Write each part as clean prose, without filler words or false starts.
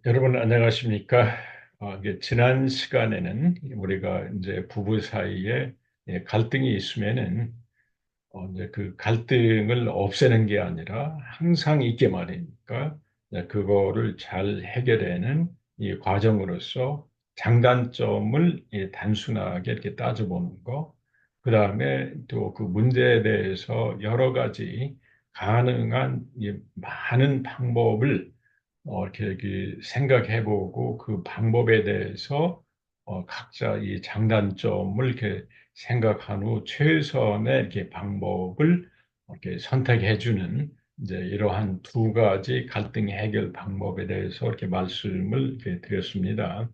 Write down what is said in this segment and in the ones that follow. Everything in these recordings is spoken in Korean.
여러분 안녕하십니까? 이게 지난 시간에는 우리가 이제 부부 사이에 갈등이 있으면은 이제 그 갈등을 없애는 게 아니라 항상 있게 마련이니까 이제 그거를 잘 해결하는 이 과정으로서 장단점을 단순하게 이렇게 따져보는 거, 그 다음에 또 그 문제에 대해서 여러 가지 가능한 이 많은 방법을 이렇게 그 생각해보고 그 방법에 대해서 각자 이 장단점을 이렇게 생각한 후 최선의 이렇게 방법을 이렇게 선택해주는 이제 이러한 두 가지 갈등 해결 방법에 대해서 이렇게 말씀을 이렇게 드렸습니다.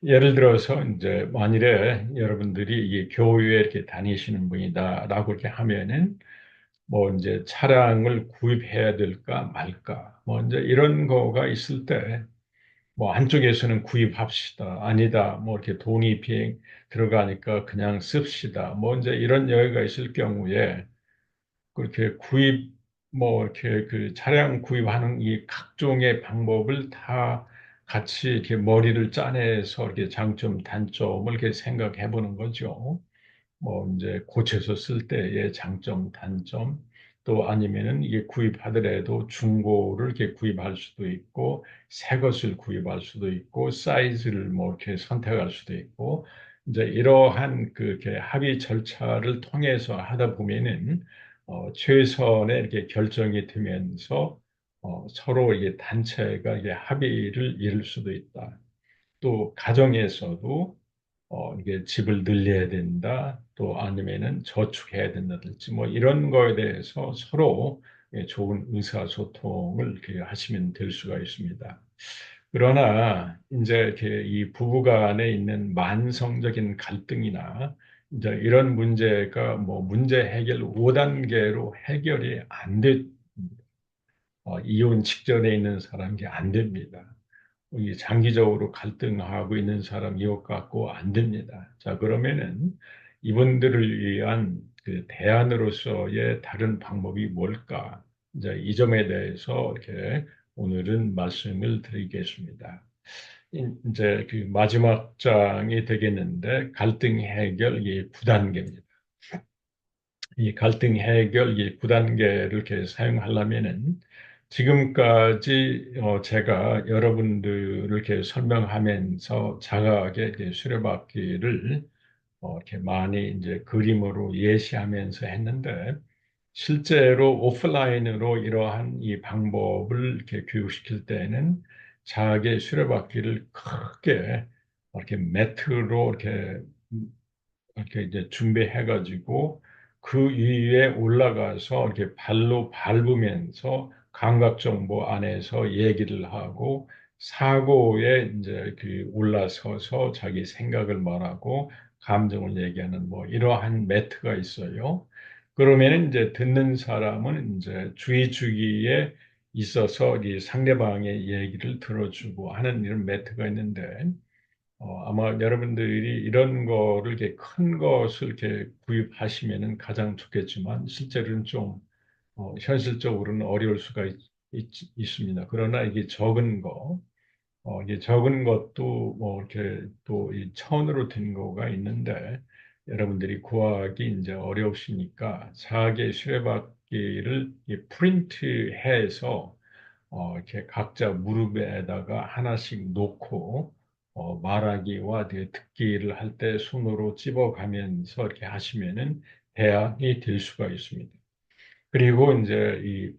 예를 들어서 이제 만일에 여러분들이 이 교회에 이렇게 다니시는 분이다라고 이렇게 하면은 뭐 이제 차량을 구입해야 될까 말까 뭐 이제 이런 거가 있을 때 뭐 한쪽에서는 구입합시다 아니다 뭐 이렇게 돈이 비행 들어가니까 그냥 씁시다 뭐 이제 이런 여유가 있을 경우에 그렇게 구입 뭐 이렇게 그 차량 구입하는 이 각종의 방법을 다 같이 이렇게 머리를 짜내서 이렇게 장점 단점을 이렇게 생각해 보는 거죠. 뭐 이제 고쳐서 쓸 때의 장점, 단점, 또 아니면은 이게 구입하더라도 중고를 이렇게 구입할 수도 있고, 새 것을 구입할 수도 있고, 사이즈를 뭐 이렇게 선택할 수도 있고, 이제 이러한 그렇게 합의 절차를 통해서 하다 보면은 최선의 이렇게 결정이 되면서 서로 이게 단체가 이게 합의를 이룰 수도 있다. 또 가정에서도 이게 집을 늘려야 된다, 또 아니면은 저축해야 된다든지 뭐 이런 거에 대해서 서로 좋은 의사소통을 이렇게 하시면 될 수가 있습니다. 그러나 이제 이렇게 이 부부 간에 있는 만성적인 갈등이나 이제 이런 문제가 뭐 문제 해결 5단계로 해결이 안 돼, 이혼 직전에 있는 사람이 안 됩니다. 이 장기적으로 갈등하고 있는 사람 이것 갖고 안 됩니다. 자, 그러면은 이분들을 위한 그 대안으로서의 다른 방법이 뭘까? 이제 이 점에 대해서 이렇게 오늘은 말씀을 드리겠습니다. 이제 그 마지막 장이 되겠는데 갈등 해결 이 9단계입니다. 이 갈등 해결 이 9단계를 이렇게 사용하려면은 지금까지 제가 여러분들을 이렇게 설명하면서 자각의 이렇게 수레바퀴를 이렇게 많이 이제 그림으로 예시하면서 했는데 실제로 오프라인으로 이러한 이 방법을 이렇게 교육시킬 때는 자기의 수레바퀴를 크게 이렇게 매트로 이렇게 이제 준비해가지고 그 위에 올라가서 이렇게 발로 밟으면서 감각 정보 안에서 얘기를 하고 사고에 이제 그 올라서서 자기 생각을 말하고 감정을 얘기하는 뭐 이러한 매트가 있어요. 그러면 이제 듣는 사람은 이제 주의 주기에 있어서 이 상대방의 얘기를 들어주고 하는 이런 매트가 있는데 아마 여러분들이 이런 거를 이렇게 큰 것을 이렇게 구입하시면은 가장 좋겠지만 실제로는 좀 현실적으로는 어려울 수가 있습니다. 그러나 이게 적은 거, 이게 적은 것도 뭐 이렇게 또 이 천으로 된 거가 있는데 여러분들이 구하기 이제 어려우시니까 자기 수레바퀴를 이 프린트해서 이렇게 각자 무릎에다가 하나씩 놓고 말하기와 듣기를 할 때 손으로 찝어가면서 이렇게 하시면은 대안이 될 수가 있습니다. 그리고 이제 이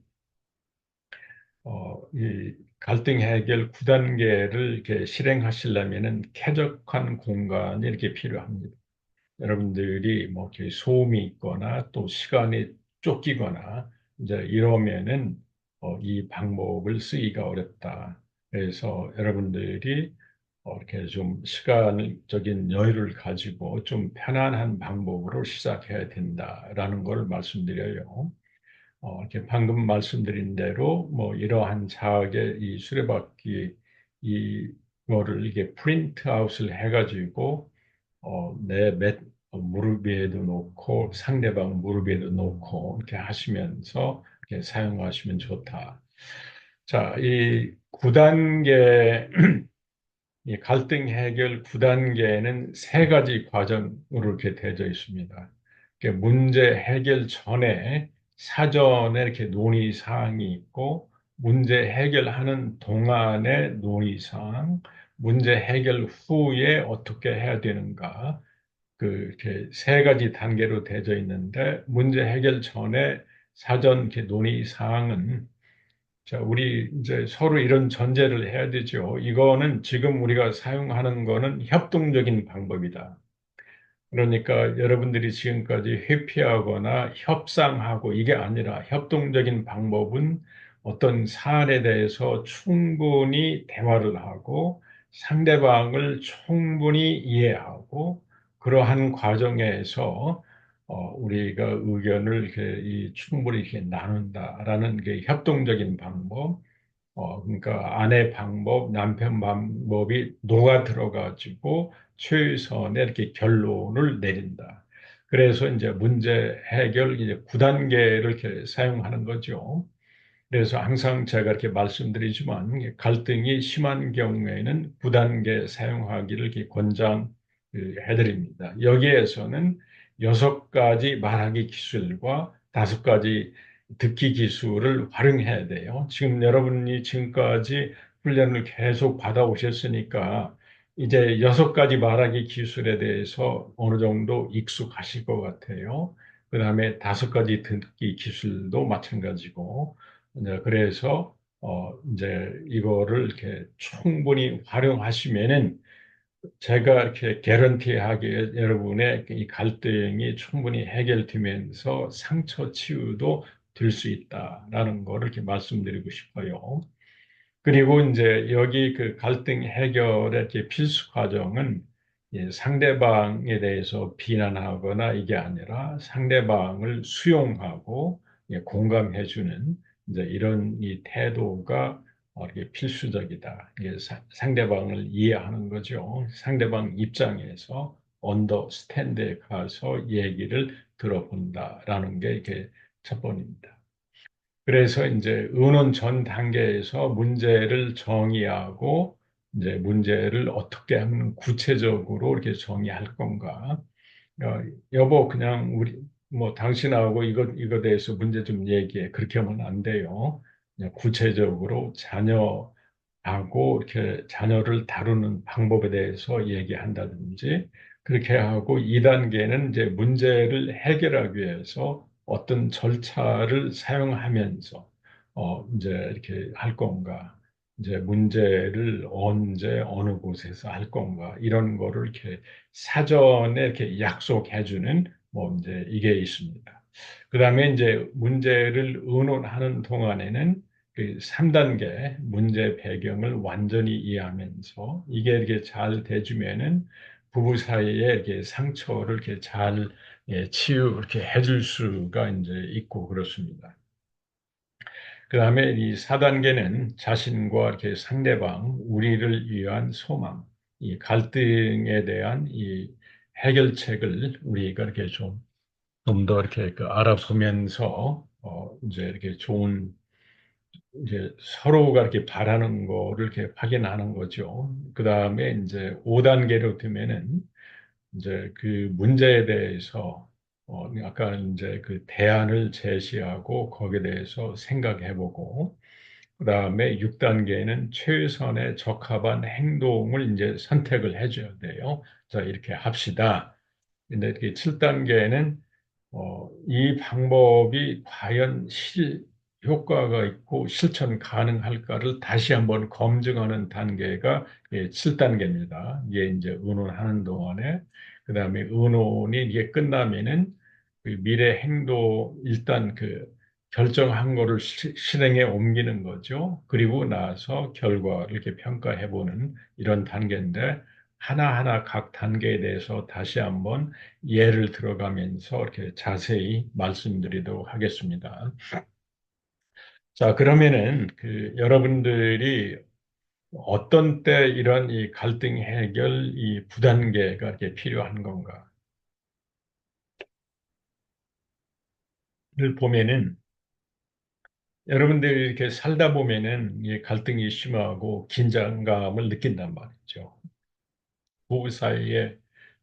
갈등 해결 9단계를 이렇게 실행하시려면은 쾌적한 공간이 이렇게 필요합니다. 여러분들이 뭐 이렇게 소음이 있거나 또 시간이 쫓기거나 이제 이러면은 이 방법을 쓰기가 어렵다. 그래서 여러분들이 이렇게 좀 시간적인 여유를 가지고 좀 편안한 방법으로 시작해야 된다라는 걸 말씀드려요. 이렇게 방금 말씀드린 대로 뭐 이러한 자학의 이 수레바퀴 이거를 이게 프린트아웃을 해가지고 무릎 위에도 놓고 상대방 무릎 위에도 놓고 이렇게 하시면서 이렇게 사용하시면 좋다. 자, 이 9단계, 이 갈등 해결 9단계는 세 가지 과정으로 이렇게 되어져 있습니다. 문제 해결 전에 사전에 이렇게 논의 사항이 있고, 문제 해결하는 동안의 논의 사항, 문제 해결 후에 어떻게 해야 되는가, 이렇게 세 가지 단계로 되어져 있는데, 문제 해결 전에 사전 이렇게 논의 사항은 자, 우리 이제 서로 이런 전제를 해야 되죠. 이거는 지금 우리가 사용하는 거는 협동적인 방법이다. 그러니까 여러분들이 지금까지 회피하거나 협상하고 이게 아니라 협동적인 방법은 어떤 사안에 대해서 충분히 대화를 하고 상대방을 충분히 이해하고 그러한 과정에서 우리가 의견을 이렇게 충분히 이렇게 나눈다라는 게 협동적인 방법. 그러니까 아내 방법, 남편 방법이 녹아 들어가지고 최선의 이렇게 결론을 내린다. 그래서 이제 문제 해결 이제 9단계를 이렇게 사용하는 거죠. 그래서 항상 제가 이렇게 말씀드리지만 갈등이 심한 경우에는 9단계 사용하기를 이렇게 권장해드립니다. 여기에서는 6가지 말하기 기술과 5가지 듣기 기술을 활용해야 돼요. 지금 여러분이 지금까지 훈련을 계속 받아오셨으니까 이제 6가지 말하기 기술에 대해서 어느 정도 익숙하실 것 같아요. 그 다음에 5가지 듣기 기술도 마찬가지고 네, 그래서 이제 이거를 이렇게 충분히 활용하시면은 제가 이렇게 개런티하게 여러분의 이 갈등이 충분히 해결되면서 상처 치유도 될 수 있다라는 거를 이렇게 말씀드리고 싶어요. 그리고 이제 여기 그 갈등 해결의 이렇게 필수 과정은 상대방에 대해서 비난하거나 이게 아니라 상대방을 수용하고 공감해주는 이제 이런 이 태도가 이게 필수적이다. 이게 상대방을 이해하는 거죠. 상대방 입장에서 언더스탠드에 가서 얘기를 들어본다라는 게 이게 첫 번입니다. 그래서 이제 의논 전 단계에서 문제를 정의하고 이제 문제를 어떻게 하면 구체적으로 이렇게 정의할 건가. 여보, 그냥 우리 뭐 당신하고 이거 대해서 문제 좀 얘기해. 그렇게 하면 안 돼요. 그냥 구체적으로 자녀하고 이렇게 자녀를 다루는 방법에 대해서 얘기한다든지 그렇게 하고 2단계는 이제 문제를 해결하기 위해서 어떤 절차를 사용하면서 이제 이렇게 할 건가. 이제 문제를 언제 어느 곳에서 할 건가 이런 거를 이렇게 사전에 이렇게 약속해주는 뭐 이제 이게 있습니다. 그다음에 이제 문제를 의논하는 동안에는 그 3단계 문제 배경을 완전히 이해하면서 이게 이렇게 잘 돼주면은 부부 사이에 이렇게 상처를 이렇게 잘 치유 이렇게 해줄 수가 이제 있고 그렇습니다. 그 다음에 이 4단계는 자신과 이렇게 상대방, 우리를 위한 소망, 이 갈등에 대한 이 해결책을 우리가 이렇게 좀 더 이렇게 그 알아보면서, 이제 이렇게 좋은, 이제 서로가 이렇게 바라는 거를 이렇게 확인하는 거죠. 그 다음에 이제 5단계로 되면은 이제 그 문제에 대해서 아까 이제 그 대안을 제시하고 거기에 대해서 생각해보고 그다음에 6단계는 최선의 적합한 행동을 이제 선택을 해줘야 돼요. 자, 이렇게 합시다. 근데 이렇게 7단계는 이 방법이 과연 효과가 있고 실천 가능할까를 다시 한번 검증하는 단계가 7단계입니다. 이게 이제 의논하는 동안에 그다음에 의논이 이게 끝나면은 그 미래 행동 일단 그 결정한 거를 실행에 옮기는 거죠. 그리고 나서 결과를 이렇게 평가해 보는 이런 단계인데 하나하나 각 단계에 대해서 다시 한번 예를 들어가면서 이렇게 자세히 말씀드리도록 하겠습니다. 자, 그러면은 그 여러분들이 어떤 때 이런 이 갈등 해결 이 9단계가 이렇게 필요한 건가를 보면은 여러분들이 이렇게 살다 보면은 이 갈등이 심하고 긴장감을 느낀단 말이죠. 부부 사이에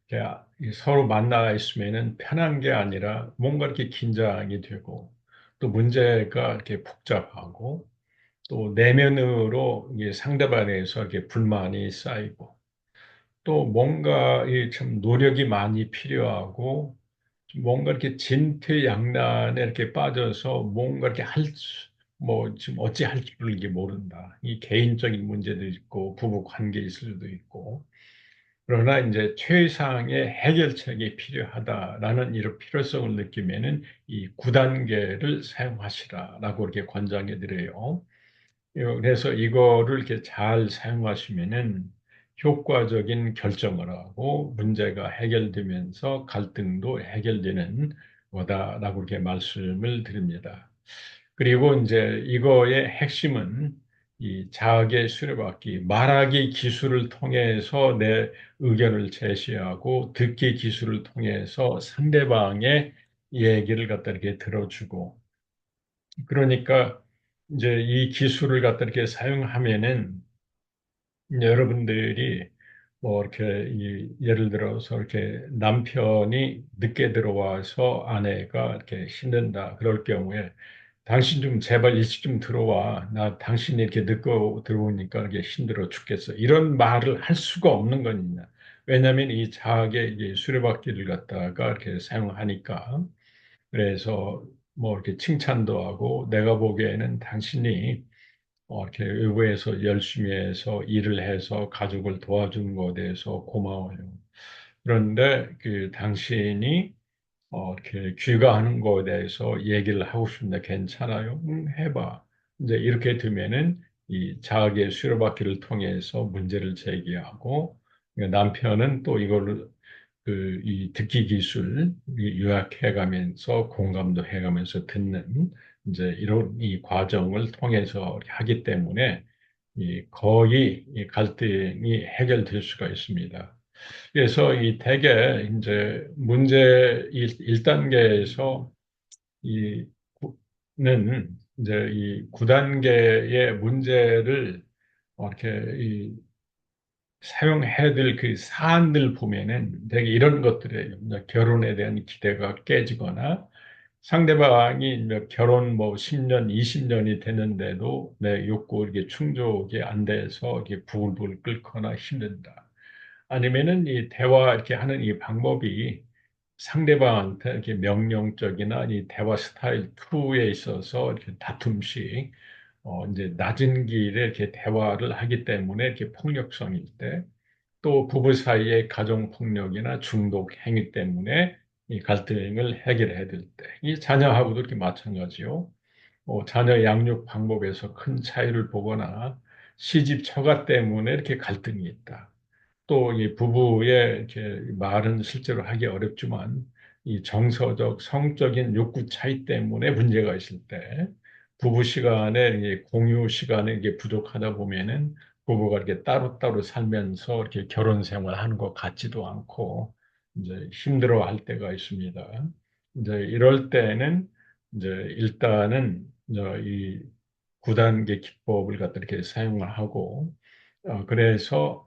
이렇게 서로 만나 있으면은 편한 게 아니라 뭔가 이렇게 긴장이 되고 또 문제가 이렇게 복잡하고 또 내면으로 이게 상대방에 대해서 이렇게 불만이 쌓이고 또 뭔가 이참 노력이 많이 필요하고 뭔가 이렇게 진퇴양난에 이렇게 빠져서 뭔가 이렇게 뭐 지금 어찌 할 줄을 이게 모른다. 이 개인적인 문제도 있고 부부 관계 있을 수도 있고 그러나 이제 최상의 해결책이 필요하다라는 이런 필요성을 느끼면은 이 9단계를 사용하시라라고 이렇게 권장해 드려요. 그래서 이거를 이렇게 잘 사용하시면은 효과적인 결정을 하고 문제가 해결되면서 갈등도 해결되는 거다라고 이렇게 말씀을 드립니다. 그리고 이제 이거의 핵심은 이 자학의 수레바퀴, 말하기 기술을 통해서 내 의견을 제시하고 듣기 기술을 통해서 상대방의 얘기를 갖다 이렇게 들어주고 그러니까 이제 이 기술을 갖다 이렇게 사용하면은 여러분들이 뭐 이렇게 예를 들어서 이렇게 남편이 늦게 들어와서 아내가 이렇게 힘든다 그럴 경우에 당신 좀 제발 일찍 좀 들어와. 나 당신이 이렇게 늦게 들어오니까 이게 힘들어 죽겠어. 이런 말을 할 수가 없는 거냐. 왜냐하면 이 자학의 이 수레바퀴를 갖다가 이렇게 사용하니까. 그래서 뭐 이렇게 칭찬도 하고 내가 보기에는 당신이 이렇게 외부에서 열심히 해서 일을 해서 가족을 도와주는 것에 대해서 고마워요. 그런데 그 당신이 이렇게 귀가하는 거에 대해서 얘기를 하고 싶은데 괜찮아요? 해봐. 이제 이렇게 되면은 이 자학의 수레바퀴를 통해서 문제를 제기하고 남편은 또 이거를 이 듣기 기술 요약해가면서 공감도 해가면서 듣는 이제 이런 이 과정을 통해서 하기 때문에 거의 이 갈등이 해결될 수가 있습니다. 그래서 이 대개 이제 문제 1단계에서 이 는 이제 이 9단계의 문제를 이렇게 사용해야 될 그 사안들 보면은 되게 이런 것들이에요. 이제 결혼에 대한 기대가 깨지거나 상대방이 이제 결혼 뭐 10년, 20년이 됐는데도 내 욕구 이게 충족이 안 돼서 이게 부글부글 끓거나 힘든다. 아니면은 이 대화 이렇게 하는 이 방법이 상대방한테 이렇게 명령적이나 이 대화 스타일 2에 있어서 이렇게 다툼식 이제 낮은 길에 이렇게 대화를 하기 때문에 이렇게 폭력성일 때 또 부부 사이의 가정 폭력이나 중독 행위 때문에 이 갈등을 해결해야 될 때, 이 자녀하고도 이렇게 마찬가지요. 자녀 양육 방법에서 큰 차이를 보거나 시집 처가 때문에 이렇게 갈등이 있다. 또 이 부부의 이렇게 말은 실제로 하기 어렵지만 이 정서적, 성적인 욕구 차이 때문에 문제가 있을 때 부부 시간에 공유 시간에 이게 부족하다 보면은 부부가 이렇게 따로따로 살면서 이렇게 결혼 생활하는 것 같지도 않고 이제 힘들어할 때가 있습니다. 이제 이럴 때는 이제 일단은 이제 이 9단계 기법을 갖다 이렇게 사용을 하고 그래서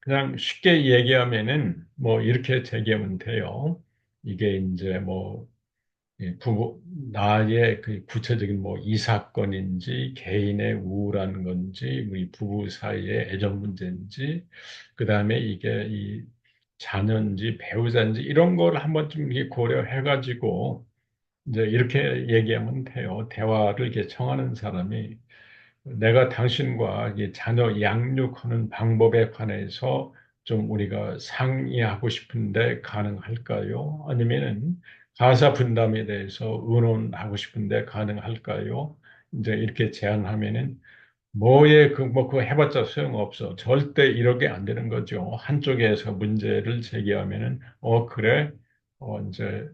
그냥 쉽게 얘기하면은 뭐 이렇게 제기하면 돼요. 이게 이제 뭐 부부 나의 그 구체적인 뭐 이 사건인지 개인의 우울한 건지 뭐이 부부 사이의 애정 문제인지 그다음에 이게 이 자녀인지 배우자인지 이런 걸 한번 좀 이렇게 고려해 가지고 이제 이렇게 얘기하면 돼요. 대화를 이렇게 청하는 사람이 내가 당신과 이 자녀 양육하는 방법에 관해서 좀 우리가 상의하고 싶은데 가능할까요? 아니면은 가사 분담에 대해서 의논하고 싶은데 가능할까요? 이제 이렇게 제안하면은 뭐 그거 해봤자 소용없어. 절대 이렇게 안 되는 거죠. 한쪽에서 문제를 제기하면은, 그래. 이제,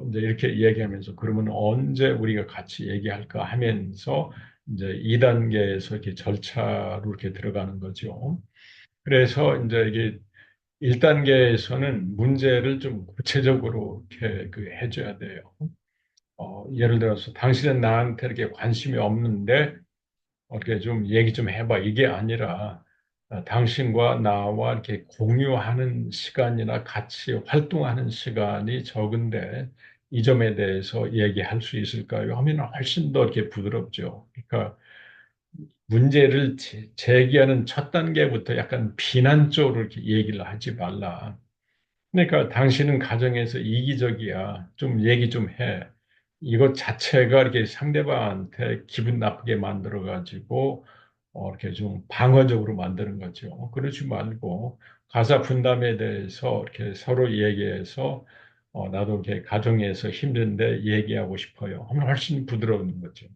이제 이렇게 얘기하면서, 그러면 언제 우리가 같이 얘기할까 하면서, 이제 2단계에서 이렇게 절차로 이렇게 들어가는 거죠. 그래서 이제 이게 1단계에서는 문제를 좀 구체적으로 이렇게 해줘야 돼요. 예를 들어서 당신은 나한테 이렇게 관심이 없는데 어떻게 좀 얘기 좀 해봐. 이게 아니라 당신과 나와 이렇게 공유하는 시간이나 같이 활동하는 시간이 적은데 이 점에 대해서 얘기할 수 있을까요? 하면 훨씬 더 이렇게 부드럽죠. 그러니까 문제를 제기하는 첫 단계부터 약간 비난 쪽으로 이렇게 얘기를 하지 말라. 그러니까 당신은 가정에서 이기적이야. 좀 얘기 좀 해. 이것 자체가 이렇게 상대방한테 기분 나쁘게 만들어가지고, 이렇게 좀 방어적으로 만드는 거죠. 그러지 말고, 가사 분담에 대해서 이렇게 서로 얘기해서, 나도 이렇게 가정에서 힘든데 얘기하고 싶어요. 하면 훨씬 부드러운 거죠.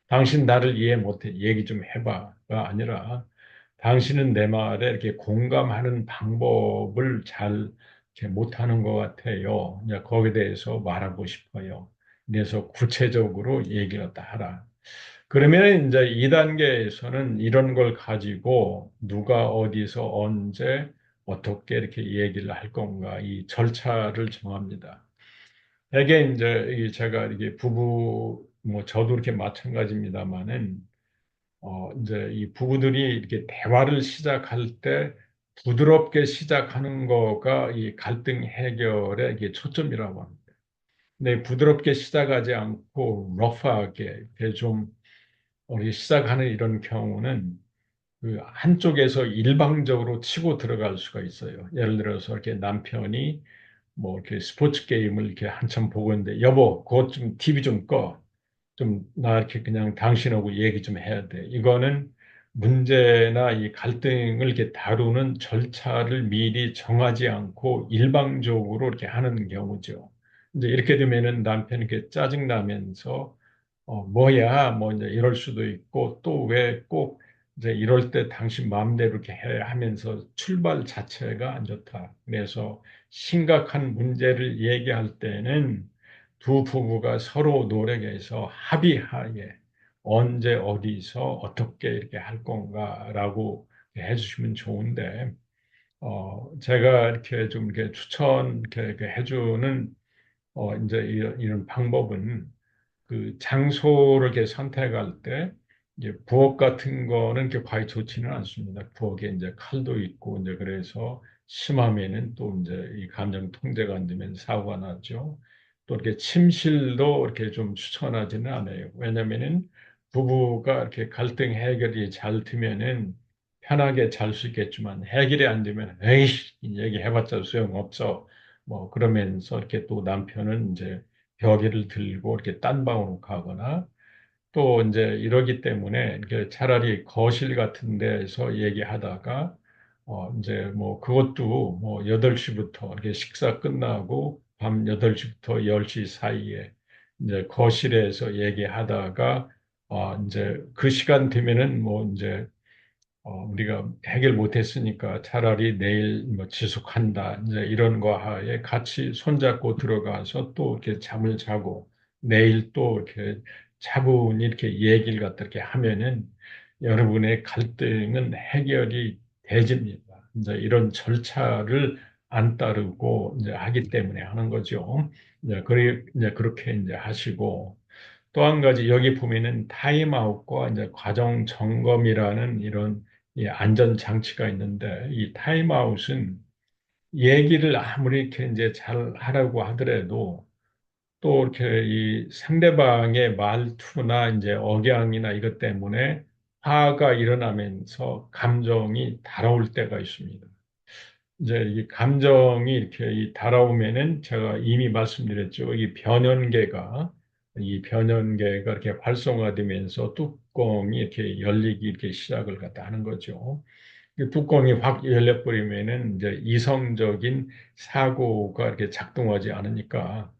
당신 나를 이해 못해. 얘기 좀 해봐가 아니라, 당신은 내 말에 이렇게 공감하는 방법을 잘 이렇게 못하는 것 같아요. 이제 거기에 대해서 말하고 싶어요. 그래서 구체적으로 얘기를 다 하라. 그러면 이제 2단계에서는 이런 걸 가지고 누가 어디서 언제 어떻게 이렇게 얘기를 할 건가 이 절차를 정합니다. 대개 이제 제가 이게 부부 뭐 저도 이렇게 마찬가지입니다만은 이제 이 부부들이 이렇게 대화를 시작할 때 부드럽게 시작하는 거가 이 갈등 해결의 이게 초점이라고 합니다. 근데 부드럽게 시작하지 않고 러프하게 이렇게 좀 우리 시작하는 이런 경우는 그 한쪽에서 일방적으로 치고 들어갈 수가 있어요. 예를 들어서 이렇게 남편이 뭐 이렇게 스포츠 게임을 이렇게 한참 보고 있는데 여보, 그것 좀 TV 좀 꺼. 좀 나 이렇게 그냥 당신하고 얘기 좀 해야 돼. 이거는 문제나 이 갈등을 이렇게 다루는 절차를 미리 정하지 않고 일방적으로 이렇게 하는 경우죠. 이제 이렇게 되면은 남편이 이렇게 짜증 나면서 뭐야 뭐 이제 이럴 수도 있고 또 왜 꼭 이제 이럴 때 당신 마음대로 이렇게 해 하면서 출발 자체가 안 좋다. 그래서 심각한 문제를 얘기할 때는 두 부부가 서로 노력해서 합의하에 언제 어디서 어떻게 이렇게 할 건가라고 해주시면 좋은데 제가 이렇게 좀 이렇게 추천 이렇게 해주는 이제 이런 방법은 그 장소를 이렇게 선택할 때 이제 부엌 같은 거는 이렇게 과히 좋지는 않습니다. 부엌에 이제 칼도 있고 이제 그래서 심하면은 또 이제 이 감정 통제가 안 되면 사고가 나죠. 또 이렇게 침실도 이렇게 좀 추천하지는 않아요. 왜냐면은 부부가 이렇게 갈등 해결이 잘 되면은 편하게 잘 수 있겠지만 해결이 안 되면 에이씨 얘기해봤자 소용없어. 뭐 그러면서 이렇게 또 남편은 이제 벽에를 들고 이렇게 딴 방으로 가거나 또 이제 이러기 때문에 이렇게 차라리 거실 같은 데서 얘기하다가 이제 뭐 그것도 뭐 8시부터 이렇게 식사 끝나고 밤 8시부터 10시 사이에 이제 거실에서 얘기하다가 이제 그 시간 되면은 뭐 이제 우리가 해결 못했으니까 차라리 내일 뭐 지속한다. 이제 이런 거 하에 같이 손잡고 들어가서 또 이렇게 잠을 자고 내일 또 이렇게 차분히 이렇게 얘기를 갖다 이렇게 하면은 여러분의 갈등은 해결이 되집니다. 이제 이런 절차를 안 따르고 이제 하기 때문에 하는 거죠. 이제 그렇게 이제 하시고 또 한 가지 여기 보면은 타임아웃과 이제 과정 점검이라는 이런 이 안전 장치가 있는데 이 타임아웃은 얘기를 아무리 이렇게 이제 잘 하라고 하더라도 또 이렇게 이 상대방의 말투나 이제 억양이나 이것 때문에 화가 일어나면서 감정이 달아올 때가 있습니다. 이제 이 감정이 이렇게 달아오면은 제가 이미 말씀드렸죠. 이 변연계가 이렇게 활성화되면서 뚜껑이 이렇게 열리기 이렇게 시작을 갖다 하는 거죠. 그 뚜껑이 확 열려버리면은 이제 이성적인 사고가 이렇게 작동하지 않으니까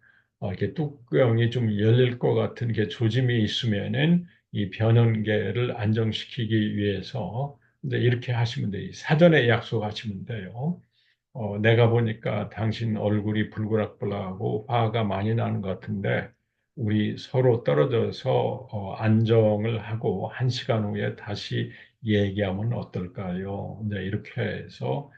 이렇게 뚜껑이 좀 열릴 것 같은 게 조짐이 있으면은 이 변연계를 안정시키기 위해서 이제 이렇게 하시면 돼요. 사전에 약속하시면 돼요. 내가 보니까 당신 얼굴이 불그락불락하고 화가 많이 나는 것 같은데 우리 서로 떨어져서 안정을 하고 1시간 후에 다시 얘기하면 어떨까요? 이제 이렇게 해서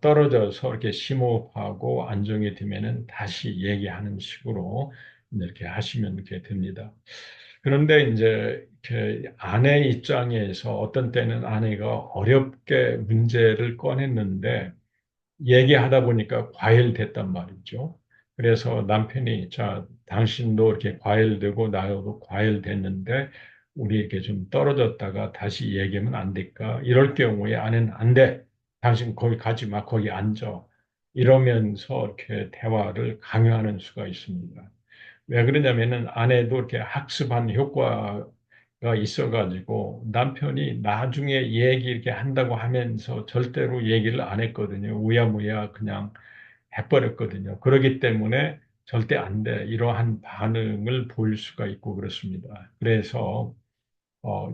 떨어져서 이렇게 심호흡하고 안정이 되면은 다시 얘기하는 식으로 이렇게 하시면 이렇게 됩니다. 그런데 이제 이렇게 아내 입장에서 어떤 때는 아내가 어렵게 문제를 꺼냈는데 얘기하다 보니까 과열됐단 말이죠. 그래서 남편이 자, 당신도 이렇게 과열되고 나도 과열됐는데 우리 이렇게 좀 떨어졌다가 다시 얘기하면 안 될까? 이럴 경우에 아내는 안 돼. 당신 거기 가지 마. 거기 앉아. 이러면서 이렇게 대화를 강요하는 수가 있습니다. 왜 그러냐면은 아내도 이렇게 학습한 효과가 있어가지고 남편이 나중에 얘기 이렇게 한다고 하면서 절대로 얘기를 안 했거든요. 우야무야 그냥 해버렸거든요. 그렇기 때문에 절대 안 돼. 이러한 반응을 보일 수가 있고 그렇습니다. 그래서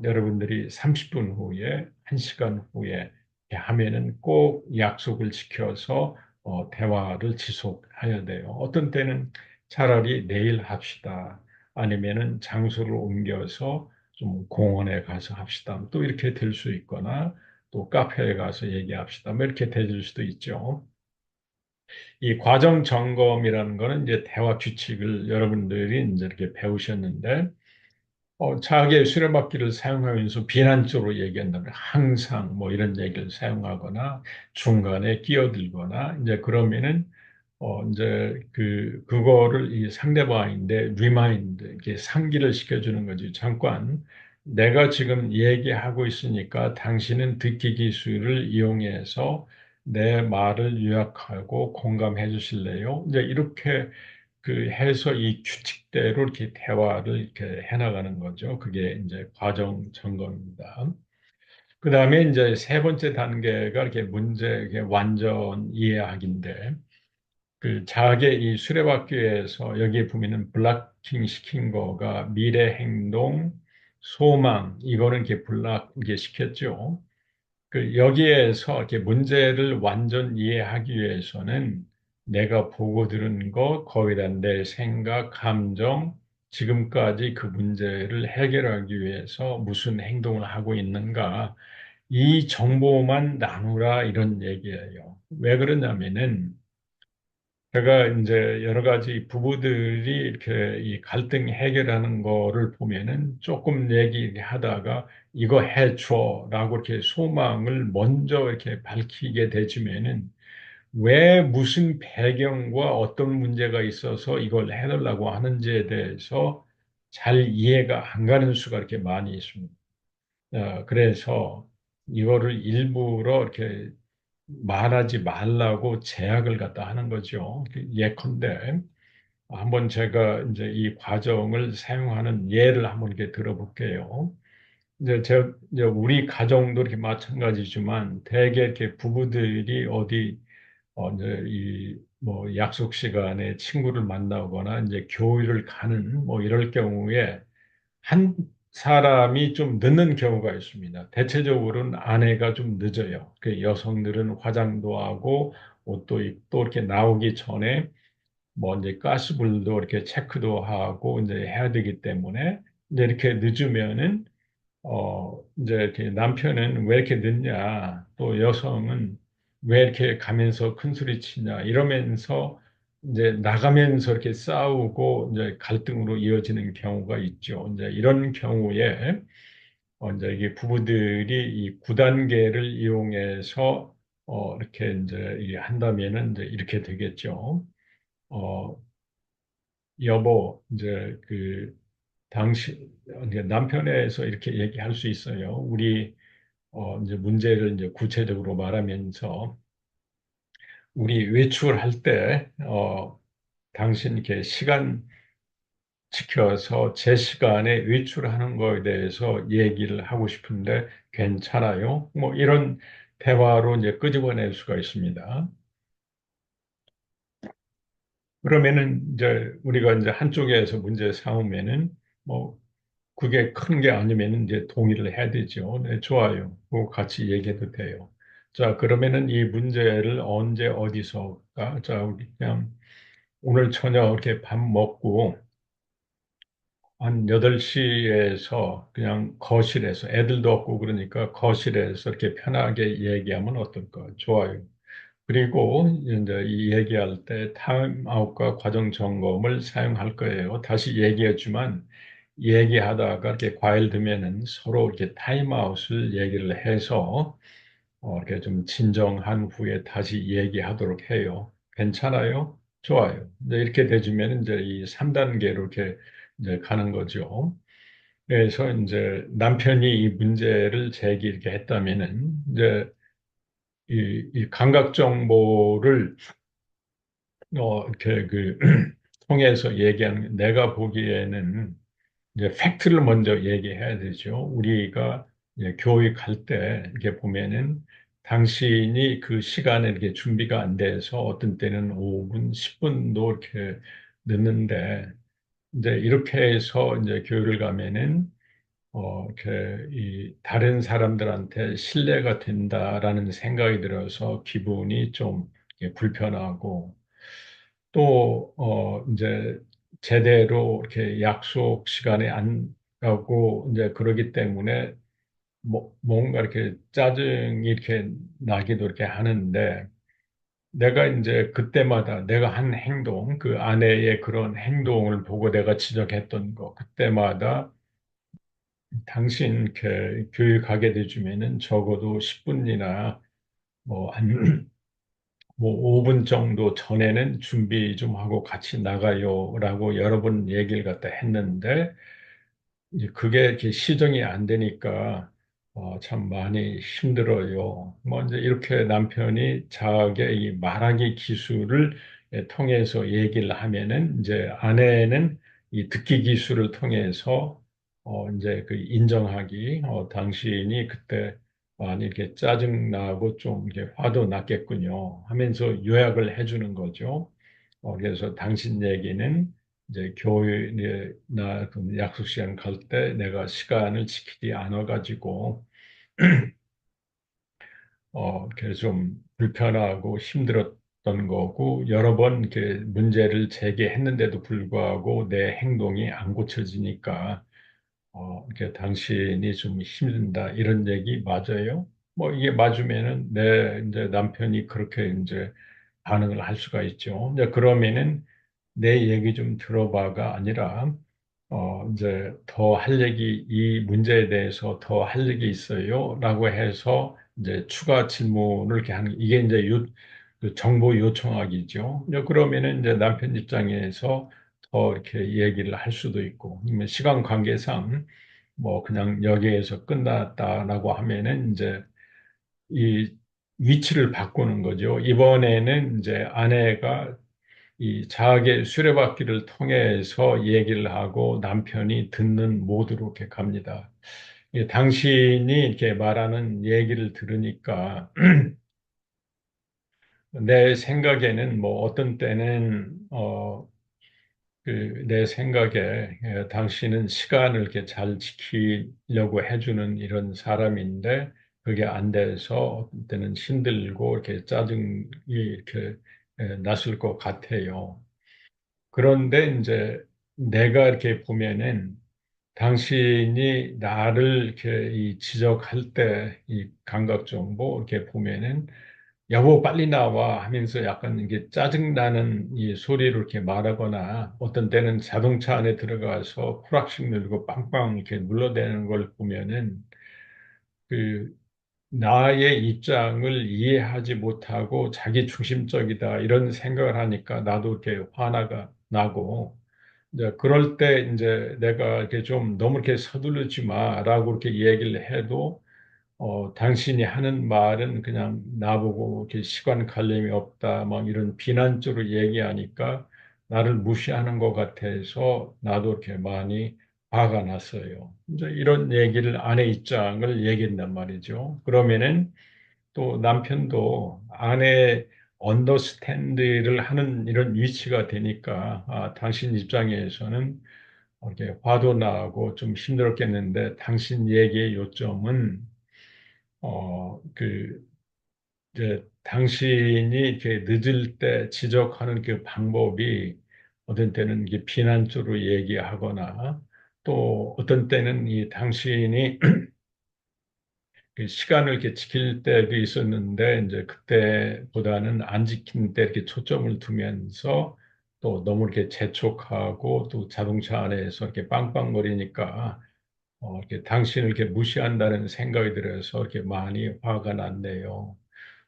여러분들이 30분 후에, 1시간 후에 이렇게 하면은 꼭 약속을 지켜서 대화를 지속해야 돼요. 어떤 때는 차라리 내일 합시다. 아니면은 장소를 옮겨서 좀 공원에 가서 합시다. 또 이렇게 될 수 있거나 또 카페에 가서 얘기합시다. 뭐 이렇게 될 수도 있죠. 이 과정 점검이라는 거는 이제 대화 규칙을 여러분들이 이제 이렇게 배우셨는데 자기의 수레바퀴를 사용하면서 비난적으로 얘기한다면 항상 뭐 이런 얘기를 사용하거나 중간에 끼어들거나 이제 그러면은 이제 그거를 이 상대방인데 리마인드 이렇게 상기를 시켜주는 거지. 잠깐 내가 지금 얘기하고 있으니까 당신은 듣기 기술을 이용해서 내 말을 요약하고 공감해 주실래요? 이제 이렇게 해서 이 규칙대로 이렇게 대화를 이렇게 해나가는 거죠. 그게 이제 과정 점검입니다. 그 다음에 이제 세 번째 단계가 이렇게 문제, 이게 완전 이해하기인데, 자기의 이 수레바퀴에서 여기에 보면은 블락킹 시킨 거가 미래 행동, 소망, 이거는 이렇게 이렇게 시켰죠. 여기에서 이렇게 문제를 완전 이해하기 위해서는 내가 보고 들은 것, 거기에 대한 내 생각, 감정, 지금까지 그 문제를 해결하기 위해서 무슨 행동을 하고 있는가, 이 정보만 나누라 이런 얘기예요. 왜 그러냐면은 제가 이제 여러 가지 부부들이 이렇게 이 갈등 해결하는 거를 보면은 조금 얘기하다가 이거 해줘라고 이렇게 소망을 먼저 이렇게 밝히게 되지면은 왜 무슨 배경과 어떤 문제가 있어서 이걸 해달라고 하는지에 대해서 잘 이해가 안 가는 수가 이렇게 많이 있습니다. 그래서 이거를 일부러 이렇게 말하지 말라고 제약을 갖다 하는 거죠. 예컨대 한번 제가 이제 이 과정을 사용하는 예를 한번 이렇게 들어볼게요. 이제 우리 가정도 이렇게 마찬가지지만 대개 이렇게 부부들이 어디 이제 이 뭐 약속 시간에 친구를 만나거나 이제 교회를 가는 뭐 이럴 경우에 한 사람이 좀 늦는 경우가 있습니다. 대체적으로는 아내가 좀 늦어요. 여성들은 화장도 하고 옷도 입고 이렇게 나오기 전에 뭐 이제 가스불도 이렇게 체크도 하고 이제 해야 되기 때문에 이제 이렇게 늦으면은 이제 이렇게 남편은 왜 이렇게 늦냐, 또 여성은 왜 이렇게 가면서 큰 소리 치냐, 이러면서 이제 나가면서 이렇게 싸우고 이제 갈등으로 이어지는 경우가 있죠. 이제 이런 경우에 이제 이게 부부들이 이 9단계를 이용해서 이렇게 이제 이게 한다면은 이제 이렇게 되겠죠. 어, 여보, 이제 당신, 이제 남편에서 이렇게 얘기할 수 있어요. 우리 이제 문제를 이제 구체적으로 말하면서 우리 외출할 때 당신 이렇게 시간 지켜서 제 시간에 외출하는 거에 대해서 얘기를 하고 싶은데 괜찮아요? 뭐 이런 대화로 이제 끄집어낼 수가 있습니다. 그러면은 이제 우리가 이제 한쪽에서 문제 삼으면은 뭐 그게 큰 게 아니면 이제 동의를 해야 되죠. 네, 좋아요. 그거 같이 얘기해도 돼요. 자, 그러면은 이 문제를 언제 어디서 할까? 자, 우리 그냥 오늘 저녁 이렇게 밥 먹고 한 8시에서 그냥 거실에서 애들도 없고 그러니까 거실에서 이렇게 편하게 얘기하면 어떨까? 좋아요. 그리고 이제 이 얘기할 때 타임아웃과 과정 점검을 사용할 거예요. 다시 얘기했지만 얘기하다가 이렇게 과열되면은 서로 이렇게 타임아웃을 얘기를 해서 이렇게 좀 진정한 후에 다시 얘기하도록 해요. 괜찮아요? 좋아요. 이제 이렇게 되주면 이제 이 3단계로 이렇게 이제 가는 거죠. 그래서 이제 남편이 이 문제를 제기 이렇게 했다면은 이제 이 감각 정보를 이렇게 통해서 얘기하는 내가 보기에는 이제 팩트를 먼저 얘기해야 되죠. 우리가 이제 교육할 때 이렇게 보면은 당신이 그 시간에 이렇게 준비가 안 돼서 어떤 때는 5분, 10분도 이렇게 늦는데 이제 이렇게 해서 이제 교육을 가면은 이렇게 이 다른 사람들한테 신뢰가 된다라는 생각이 들어서 기분이 좀 이렇게 불편하고 또, 이제 제대로 이렇게 약속 시간에 안 가고 이제 그러기 때문에 뭔가 이렇게 짜증이 이렇게 나기도 이렇게 하는데 내가 이제 그때마다 내가 한 행동, 그 아내의 그런 행동을 보고 내가 지적했던 거, 그때마다 당신 이렇게 교육하게 돼주면은 적어도 10분이나 한 뭐 5분 정도 전에는 준비 좀 하고 같이 나가요라고 여러 번 얘기를 갖다 했는데 이제 그게 이렇게 시정이 안 되니까 참 많이 힘들어요. 뭐 이제 이렇게 남편이 자기의 이 말하기 기술을 통해서 얘기를 하면은 이제 아내는 이 듣기 기술을 통해서 이제 그 인정하기 당신이 그때 많이 이렇게 짜증나고 좀 이렇게 화도 났겠군요 하면서 요약을 해주는 거죠. 그래서 당신 얘기는 이제 교회나 그 약속 시간 갈 때 내가 시간을 지키지 않아가지고 그래서 좀 불편하고 힘들었던 거고 여러 번 이렇게 문제를 제기했는데도 불구하고 내 행동이 안 고쳐지니까 이렇게 당신이 좀 힘든다 이런 얘기 맞아요? 뭐 이게 맞으면은 내 이제 남편이 그렇게 이제 반응을 할 수가 있죠. 이제 그러면은 내 얘기 좀 들어봐가 아니라 이제 더 할 얘기 이 문제에 대해서 더 할 얘기 있어요? 라고 해서 이제 추가 질문을 이렇게 하는 이게 이제 그 정보 요청하기죠. 이제 그러면은 이제 남편 입장에서 더 이렇게 얘기를 할 수도 있고 아니면 시간 관계상 뭐 그냥 여기에서 끝났다라고 하면은 이제 이 위치를 바꾸는 거죠. 이번에는 이제 아내가 이 자학의 수레바퀴를 통해서 얘기를 하고 남편이 듣는 모드로 이렇게 갑니다. 당신이 이렇게 말하는 얘기를 들으니까 내 생각에는 뭐 어떤 때는 내 생각에 당신은 시간을 이렇게 잘 지키려고 해주는 이런 사람인데 그게 안 돼서 어떤 때는 힘들고 이렇게 짜증이 이렇게 났을 것 같아요. 그런데 이제 내가 이렇게 보면은 당신이 나를 이렇게 이 지적할 때 이 감각 정보 이렇게 보면은 여보 빨리 나와 하면서 약간 이게 짜증나는 이 소리로 이렇게 말하거나 어떤 때는 자동차 안에 들어가서 풀악식 누르고 빵빵 이렇게 눌러대는 걸 보면은 그 나의 입장을 이해하지 못하고 자기 중심적이다 이런 생각을 하니까 나도 이렇게 화나가 나고 이제 그럴 때 이제 내가 이렇게 좀 너무 이렇게 서두르지 마라고 이렇게 얘기를 해도 당신이 하는 말은 그냥 나보고 이렇게 시간 관념이 없다, 막 이런 비난적으로 얘기하니까 나를 무시하는 것 같아서 나도 이렇게 많이 화가 났어요. 이제 이런 얘기를 아내 입장을 얘기한단 말이죠. 그러면은 또 남편도 아내 언더스탠드를 하는 이런 위치가 되니까 당신 입장에서는 이렇게 화도 나고 좀 힘들었겠는데 당신 얘기의 요점은 이제 당신이 이렇게 늦을 때 지적하는 그 방법이 어떤 때는 이게 비난적으로 얘기하거나 또 어떤 때는 이 당신이 그 시간을 이렇게 지킬 때도 있었는데, 이제 그때보다는 안 지키는 때 이렇게 초점을 두면서 또 너무 이렇게 재촉하고 또 자동차 안에서 이렇게 빵빵거리니까 이렇게 당신을 이렇게 무시한다는 생각이 들어서 이렇게 많이 화가 났네요.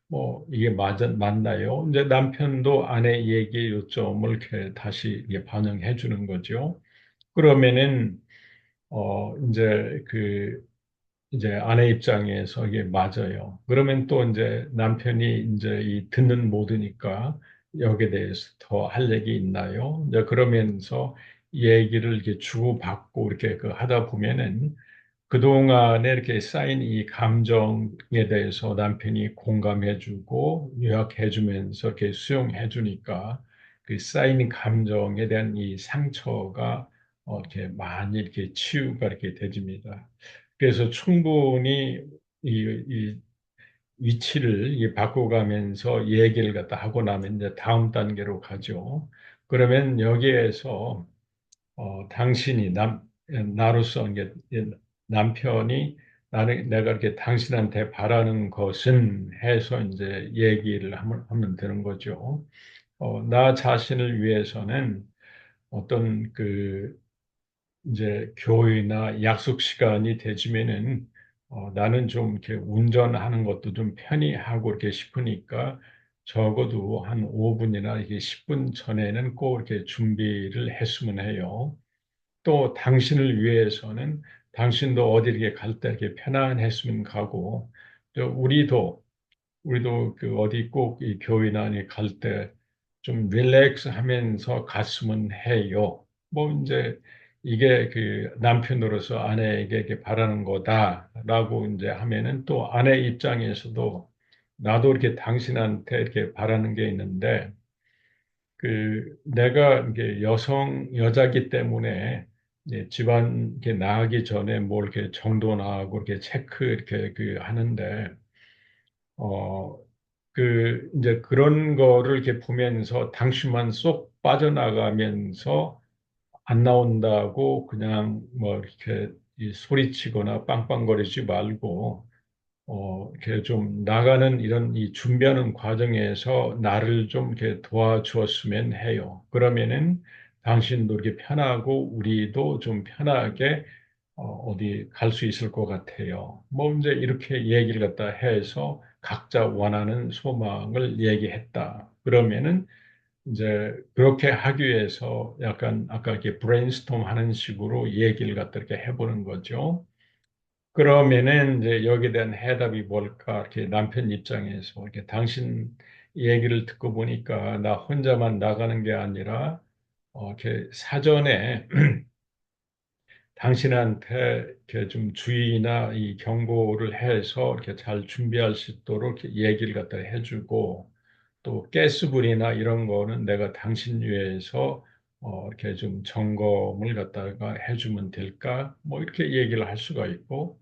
뭐 이게 맞나요? 이제 남편도 아내 얘기 요점을 이렇게 다시 이게 반영해 주는 거죠. 그러면은 이제 아내 입장에서 이게 맞아요. 그러면 또 이제 남편이 이제 이 듣는 모드니까 여기에 대해서 더 할 얘기 있나요? 이제 그러면서 얘기를 이렇게 주고받고 이렇게 그 하다 보면은 그동안에 이렇게 쌓인 이 감정에 대해서 남편이 공감해주고 요약해주면서 이렇게 수용해주니까 그 쌓인 감정에 대한 이 상처가 이렇게 많이 이렇게 치유가 이렇게 되집니다. 그래서 충분히 이 위치를 바꿔가면서 얘기를 갖다 하고 나면 이제 다음 단계로 가죠. 그러면 여기에서 당신이 나로서 이게 남편이 내가 이렇게 당신한테 바라는 것은 해서 이제 얘기를 하면 되는 거죠. 나 자신을 위해서는 어떤 이제 교회나 약속 시간이 되지면은 나는 좀 이렇게 운전하는 것도 좀 편히 하고 이렇게 싶으니까 적어도 한 5분이나 이게 10분 전에는 꼭 이렇게 준비를 했으면 해요. 또 당신을 위해서는 당신도 어디 이렇게 갈 때 이렇게 편안했으면 가고 또 우리도 그 어디 꼭 이 교회나 갈 때 좀 릴렉스 하면서 갔으면 해요. 뭐 이제 이게 그 남편으로서 아내에게 이렇게 바라는 거다라고 이제 하면은 또 아내 입장에서도 나도 이렇게 당신한테 이렇게 바라는 게 있는데 내가 이게 여자기 때문에 이제 집안 이렇게 나가기 전에 뭘 이렇게 정돈하고 이렇게 체크 이렇게 하는데, 어, 이제 그런 거를 이렇게 보면서 당신만 쏙 빠져나가면서 안 나온다고 그냥 뭐 이렇게 이 소리치거나 빵빵거리지 말고 이렇게 좀 나가는 이런 이 준비하는 과정에서 나를 좀 이렇게 도와주었으면 해요. 그러면은 당신도 이렇게 편하고 우리도 좀 편하게 어디 갈 수 있을 것 같아요. 뭐 이제 이렇게 얘기를 갖다 해서 각자 원하는 소망을 얘기했다. 그러면은 이제 그렇게 하기 위해서 약간 아까 이렇게 브레인스톰 하는 식으로 얘기를 갖다 이렇게 해보는 거죠. 그러면은 이제 여기에 대한 해답이 뭘까? 이렇게 남편 입장에서 이렇게 당신 얘기를 듣고 보니까 나 혼자만 나가는 게 아니라 이렇게 사전에 당신한테 이렇게 좀 주의나 이 경고를 해서 이렇게 잘 준비할 수 있도록 이렇게 얘기를 갖다 해주고 또 가스불이나 이런 거는 내가 당신 위해서 이렇게 좀 점검을 갖다가 해주면 될까? 뭐 이렇게 얘기를 할 수가 있고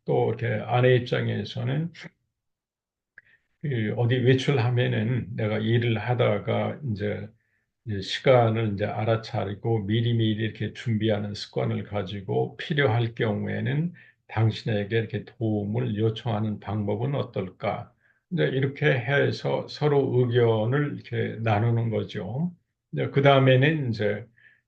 또 이렇게 아내 입장에서는 어디 외출하면은 내가 일을 하다가 이제 시간을 이제 알아차리고 미리미리 이렇게 준비하는 습관을 가지고 필요할 경우에는 당신에게 이렇게 도움을 요청하는 방법은 어떨까? 이제 이렇게 해서 서로 의견을 이렇게 나누는 거죠. 이제 그 다음에는 이제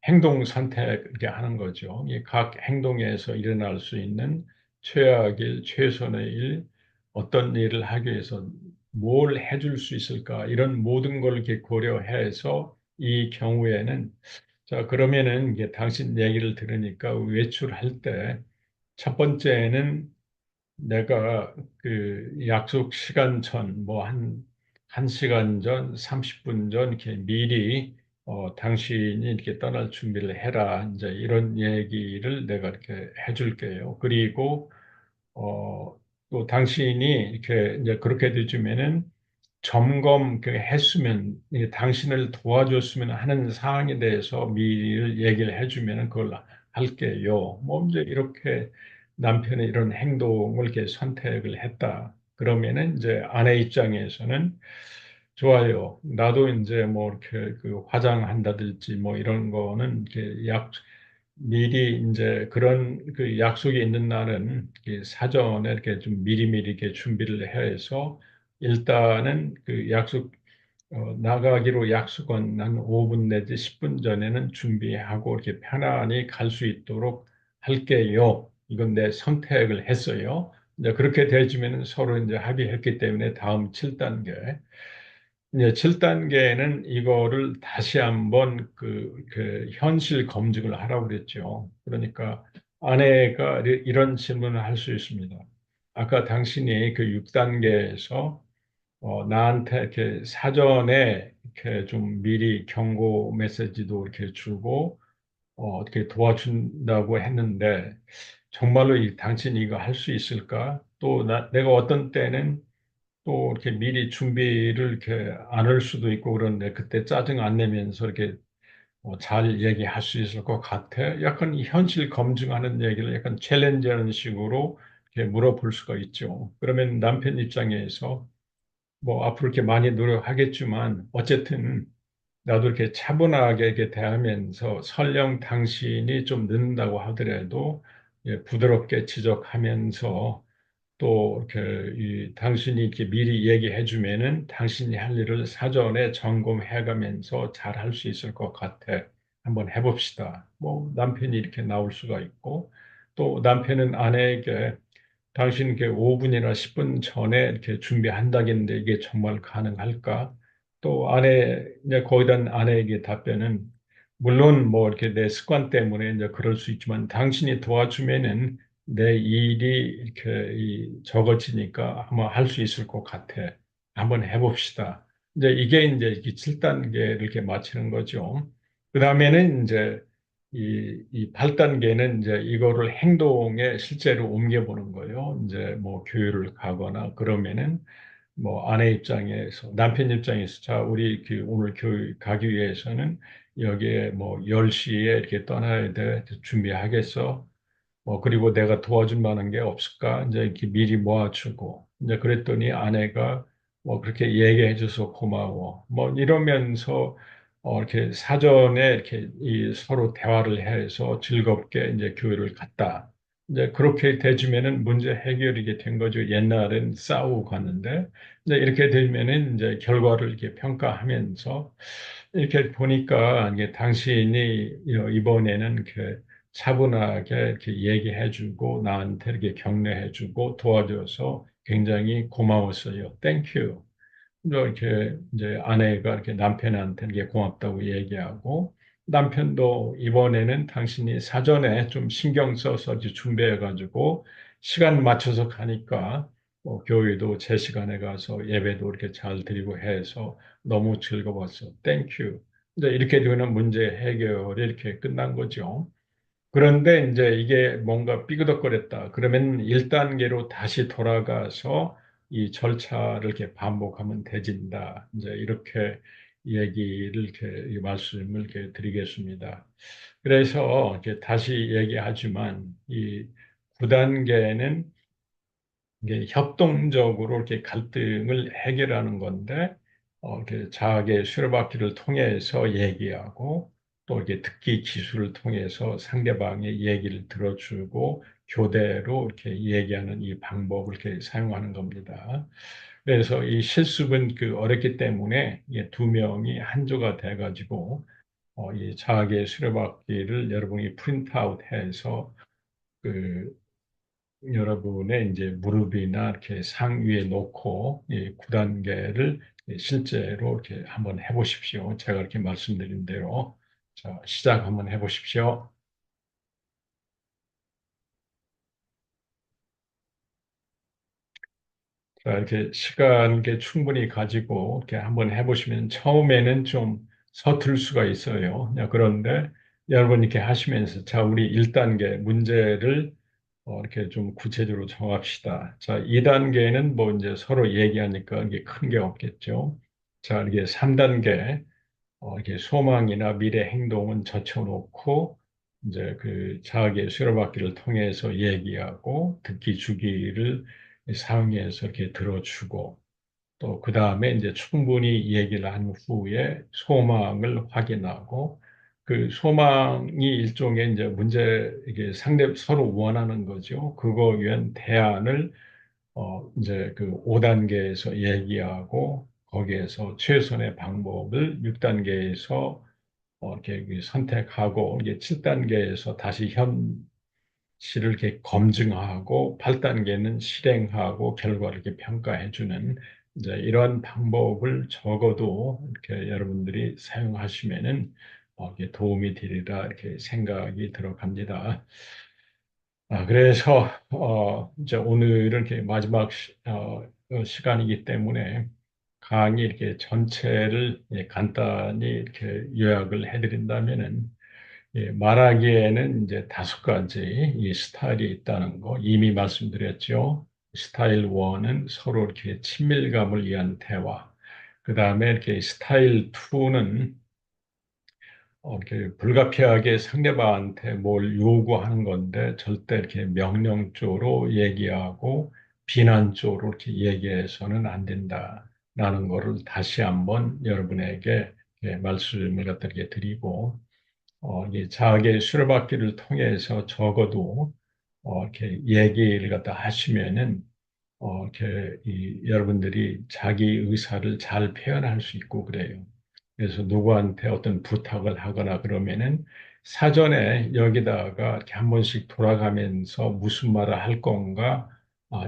행동 선택 이렇게 하는 거죠. 이 각 행동에서 일어날 수 있는 최악일, 최선의 일, 어떤 일을 하기 위해서 뭘 해줄 수 있을까? 이런 모든 걸 이렇게 고려해서 이 경우에는 자, 그러면은 이게 당신 얘기를 들으니까 외출할 때 첫 번째는 내가 약속 시간 전, 뭐 한 시간 전, 30분 전 이렇게 미리 당신이 이렇게 떠날 준비를 해라. 이제 이런 얘기를 내가 이렇게 해줄게요. 그리고 또 당신이 이렇게 이제 그렇게 되주면은 했으면, 이게 당신을 도와줬으면 하는 사항에 대해서 미리 얘기를 해주면 그걸 할게요. 뭐 이제 이렇게 남편의 이런 행동을 이렇게 선택을 했다. 그러면은 이제 아내 입장에서는 좋아요. 나도 이제 뭐 이렇게 화장한다든지 뭐 이런 거는 이렇게 미리 이제 그런 그 약속이 있는 날은 이 사전에 이렇게 좀 미리미리 이렇게 준비를 해서 일단은 그 약속 나가기로 약속한 한 5분 내지 10분 전에는 준비하고 이렇게 편안히 갈 수 있도록 할게요. 이건 내 선택을 했어요. 이제 그렇게 되어지면 서로 이제 합의했기 때문에 다음 7단계. 이제 7단계는 이거를 다시 한번 그 현실 검증을 하라고 그랬죠. 그러니까 아내가 이런 질문을 할 수 있습니다. 아까 당신이 그 6단계에서 나한테 이렇게 사전에 이렇게 좀 미리 경고 메시지도 이렇게 주고 어떻게 도와준다고 했는데 정말로 당신이 이거 할 수 있을까? 또 내가 어떤 때는 또 이렇게 미리 준비를 이렇게 안 할 수도 있고 그런데 그때 짜증 안 내면서 이렇게 잘 얘기할 수 있을 것 같아. 약간 이 현실 검증하는 얘기를 약간 챌린지하는 식으로 이렇게 물어볼 수가 있죠. 그러면 남편 입장에서 뭐 앞으로 이렇게 많이 노력하겠지만 어쨌든 나도 이렇게 차분하게 이렇게 대하면서 설령 당신이 좀 늦는다고 하더라도 예, 부드럽게 지적하면서 또 이렇게 당신이 이렇게 미리 얘기해 주면은 당신이 할 일을 사전에 점검해 가면서 잘 할 수 있을 것 같아. 한번 해봅시다. 뭐 남편이 이렇게 나올 수가 있고 또 남편은 아내에게 당신 그 5분이나 10분 전에 이렇게 준비한다겠는데 이게 정말 가능할까? 또 아내, 이제 거기다 아내에게 답변은 물론 뭐 이렇게 내 습관 때문에 이제 그럴 수 있지만 당신이 도와주면은 내 일이 이렇게 적어지니까 아마 할 수 있을 것 같아. 한번 해봅시다. 이제 이게 이제 이렇게 7단계를 이렇게 마치는 거죠. 그 다음에는 이제 이 8단계는 이제 이거를 행동에 실제로 옮겨보는 거예요. 이제 뭐 교회를 가거나 그러면은 뭐 아내 입장에서, 남편 입장에서 자, 우리 오늘 교회 가기 위해서는 여기에 뭐 10시에 이렇게 떠나야 돼. 준비하겠어. 그리고 내가 도와줄 만한 게 없을까? 이제 이렇게 미리 모아주고. 이제 그랬더니 아내가 뭐 그렇게 얘기해줘서 고마워. 뭐 이러면서 이렇게 사전에 이렇게 서로 대화를 해서 즐겁게 이제 교회를 갔다. 이제 그렇게 돼주면은 문제 해결이 된 거죠. 옛날엔 싸우고 갔는데, 이제 이렇게 되면은 이제 결과를 이렇게 평가하면서 이렇게 보니까 이게 당신이 이번에는 차분하게 이렇게 얘기해주고 나한테 이렇게 격려해주고 도와줘서 굉장히 고마웠어요. 땡큐. 이렇게 이제 아내가 이렇게 남편한테 이렇게 고맙다고 얘기하고 남편도 이번에는 당신이 사전에 좀 신경 써서 이제 준비해가지고 시간 맞춰서 가니까 교회도 제 시간에 가서 예배도 이렇게 잘 드리고 해서 너무 즐거웠어. 땡큐. 이제 이렇게 되면 문제 해결이 이렇게 끝난 거죠. 그런데 이제 이게 뭔가 삐그덕거렸다. 그러면 1단계로 다시 돌아가서 이 절차를 이렇게 반복하면 되진다. 이제 이렇게 얘기를 이렇게 이 말씀을 이렇게 드리겠습니다. 그래서 이렇게 다시 얘기하지만 이 9단계는 이게 협동적으로 이렇게 갈등을 해결하는 건데, 이렇게 자학의 수레바퀴를 통해서 얘기하고, 또 이렇게 듣기 기술을 통해서 상대방의 얘기를 들어주고, 교대로 이렇게 얘기하는 이 방법을 이렇게 사용하는 겁니다. 그래서 이 실습은 어렵기 때문에 이게 두 명이 한조가 돼가지고, 이 자학의 수레바퀴를 여러분이 프린트아웃해서 그 여러분의 이제 무릎이나 이렇게 상 위에 놓고 이 9단계를 실제로 이렇게 한번 해보십시오. 제가 이렇게 말씀드린 대로. 자, 시작 한번 해보십시오. 자, 이렇게 시간 이렇게 충분히 가지고 이렇게 한번 해보시면 처음에는 좀 서툴 수가 있어요. 그런데 여러분 이렇게 하시면서 자, 우리 1단계 문제를 이렇게 좀 구체적으로 정합시다. 자, 2단계는 뭐 이제 서로 얘기하니까 이게 큰 게 없겠죠. 자, 이게 3단계, 이렇게 소망이나 미래 행동은 젖혀놓고 이제 자기의 수련받기를 통해서 얘기하고 듣기 주기를 사용해서 이렇게 들어주고 또 그 다음에 이제 충분히 얘기를 한 후에 소망을 확인하고 그 소망이 일종의 이제 문제, 이게 상대 서로 원하는 거죠. 그거 위한 대안을 이제 그 5단계에서 얘기하고 거기에서 최선의 방법을 6단계에서 이렇게 그 선택하고 이게 7단계에서 다시 현실을 이렇게 검증하고 8단계는 실행하고 결과를 이렇게 평가해주는 이제 이런 방법을 적어도 이렇게 여러분들이 사용하시면은 이게 도움이 되리라 이렇게 생각이 들어갑니다. 그래서 이제 오늘은 이렇게 마지막 시간이기 때문에 강의 이렇게 전체를 간단히 이렇게 요약을 해드린다면은 말하기에는 이제 5가지 이 스타일이 있다는 거 이미 말씀드렸죠. 스타일 1은 서로 이렇게 친밀감을 위한 대화. 그 다음에 이렇게 스타일 2는 이렇게 불가피하게 상대방한테 뭘 요구하는 건데 절대 이렇게 명령조로 얘기하고 비난조로 이렇게 얘기해서는 안 된다라는 거를 다시 한번 여러분에게 말씀을 갖다 이렇게 드리고 이 자학의 수료받기를 통해서 적어도 이렇게 얘기를 갖다 하시면은 이렇게 여러분들이 자기 의사를 잘 표현할 수 있고 그래요. 그래서 누구한테 어떤 부탁을 하거나 그러면은 사전에 여기다가 이렇게 한 번씩 돌아가면서 무슨 말을 할 건가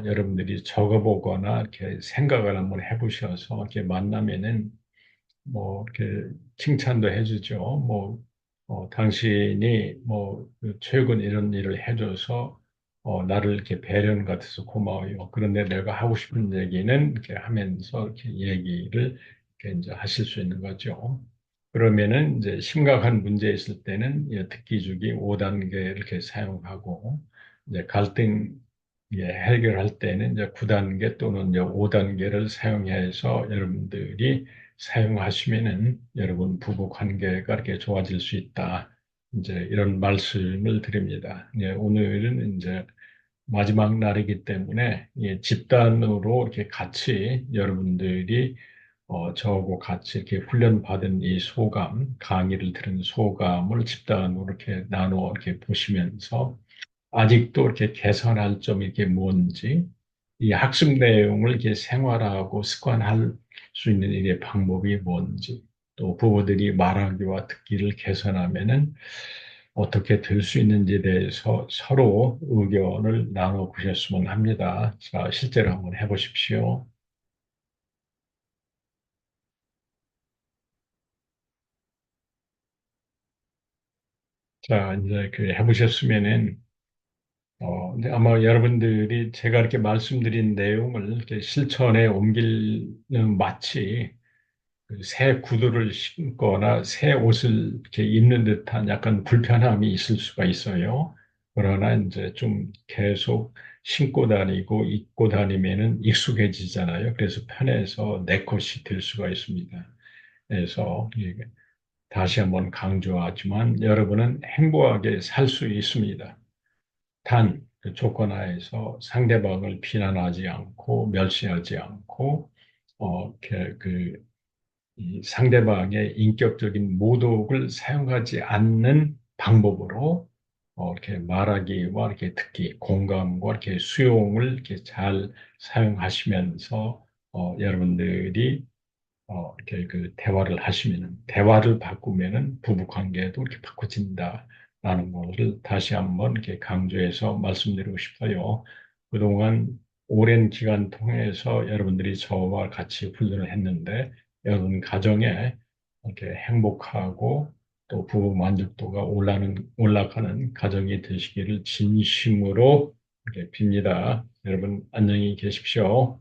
여러분들이 적어보거나 이렇게 생각을 한번 해보셔서 이렇게 만나면은 뭐 이렇게 칭찬도 해주죠. 뭐 당신이 뭐그 최근 이런 일을 해줘서 나를 이렇게 배려는 같아서 고마워요. 그런데 내가 하고 싶은 얘기는 이렇게 하면서 이렇게 얘기를 이렇게 이제 하실 수 있는 거죠. 그러면은 이제 심각한 문제 있을 때는 듣기 주기 5단계 이렇게 사용하고 이제 갈등 해결할 때는 이제 9단계 또는 이제 5단계를 사용해서 여러분들이 사용하시면은 여러분 부부 관계가 이렇게 좋아질 수 있다. 이제 이런 말씀을 드립니다. 오늘은 이제 마지막 날이기 때문에 집단으로 이렇게 같이 여러분들이 저하고 같이 이렇게 훈련받은 이 소감, 강의를 들은 소감을 집단으로 이렇게 나누어 이렇게 보시면서 아직도 이렇게 개선할 점이 이게 뭔지, 이 학습 내용을 이렇게 생활화하고 습관할 수 있는 일의 방법이 뭔지, 또 부모들이 말하기와 듣기를 개선하면은 어떻게 될 수 있는지에 대해서 서로 의견을 나눠 보셨으면 합니다. 자, 실제로 한번 해보십시오. 자, 이제 그 해보셨으면은 근데 아마 여러분들이 제가 이렇게 말씀드린 내용을 이렇게 실천에 옮기는 마치 그새 구두를 신거나 새 옷을 이렇게 입는 듯한 약간 불편함이 있을 수가 있어요. 그러나 이제 좀 계속 신고 다니고 입고 다니면은 익숙해지잖아요. 그래서 편해서 내 것이 될 수가 있습니다. 그래서 다시 한번 강조하지만 여러분은 행복하게 살 수 있습니다. 단, 그 조건 하에서 상대방을 비난하지 않고 멸시하지 않고 이 상대방의 인격적인 모독을 사용하지 않는 방법으로 이렇게 말하기와 이렇게 듣기, 공감과 이렇게 수용을 이렇게 잘 사용하시면서 여러분들이 이렇게 그 대화를 하시면은 대화를 바꾸면은 부부 관계도 이렇게 바꿔진다라는 것을 다시 한번 이렇게 강조해서 말씀드리고 싶어요. 그동안 오랜 기간 통해서 여러분들이 저와 같이 훈련을 했는데 여러분 가정에 이렇게 행복하고 또 부부 만족도가 올라가는 가정이 되시기를 진심으로 이렇게 빕니다. 여러분 안녕히 계십시오.